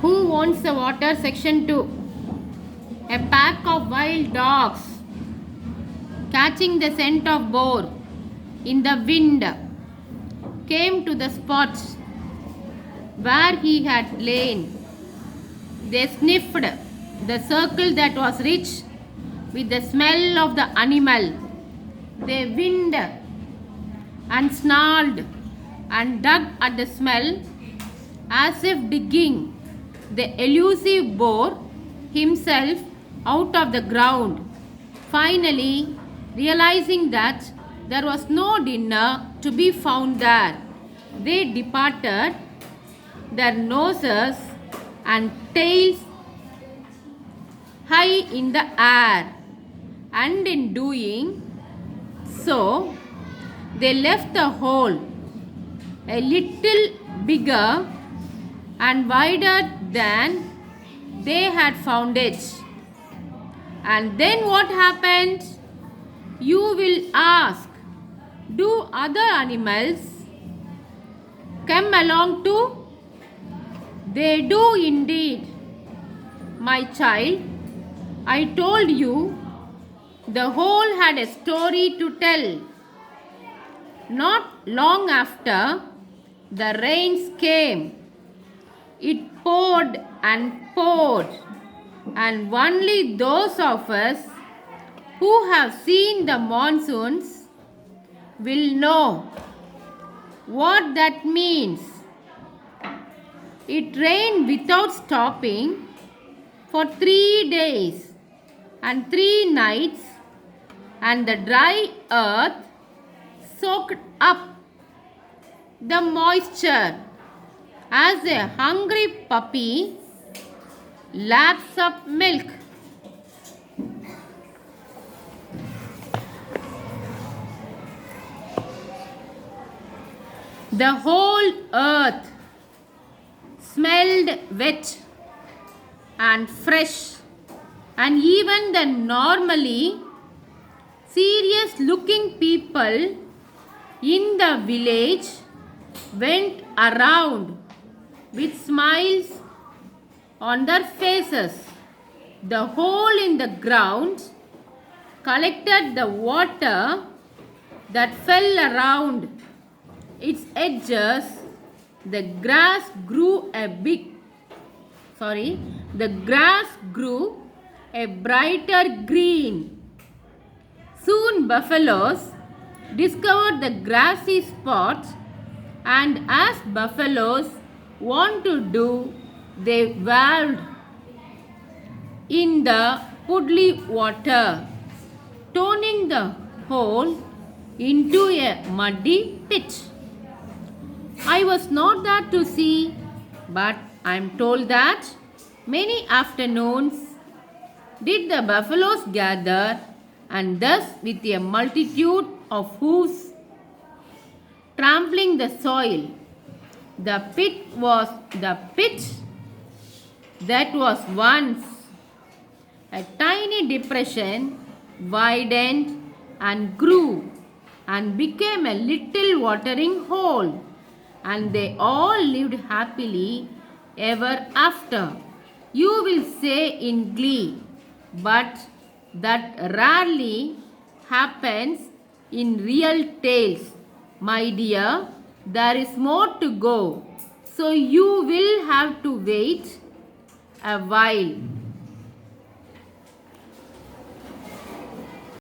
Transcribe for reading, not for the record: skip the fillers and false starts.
Who wants the water? Section 2. A pack of wild dogs catching the scent of boar in the wind came to the spot where he had lain. They sniffed the circle that was rich with the smell of the animal. They whined and snarled and dug at the smell as if digging the elusive boar himself out of the ground. Finally, realizing that there was no dinner to be found there, they departed, their noses and tails high in the air, and in doing so, they left the hole a little bigger and wider than they had found it. And then what happened? You will ask. Do other animals come along too? They do indeed. My child, I told you the hole had a story to tell. Not long after the rains came, it poured and poured, and only those of us who have seen the monsoons will know what that means. It rained without stopping for 3 days and 3 nights, and the dry earth soaked up the moisture as a hungry puppy laps up milk. The whole earth smelled wet and fresh, and even the normally serious looking people in the village went around with smiles on their faces. The hole in the ground collected the water that fell around its edges. The grass grew a brighter green. Soon buffaloes discovered the grassy spots, and as buffaloes want to do, they wallowed in the puddly water, turning the hole into a muddy pit. I was not there to see, but I am told that many afternoons did the buffaloes gather, and thus with a multitude of hoofs trampling the soil, the pit that was once a tiny depression widened and grew and became a little watering hole, and they all lived happily ever after. You will say in glee, but that rarely happens in real tales. My dear, there is more to go, so you will have to wait a while.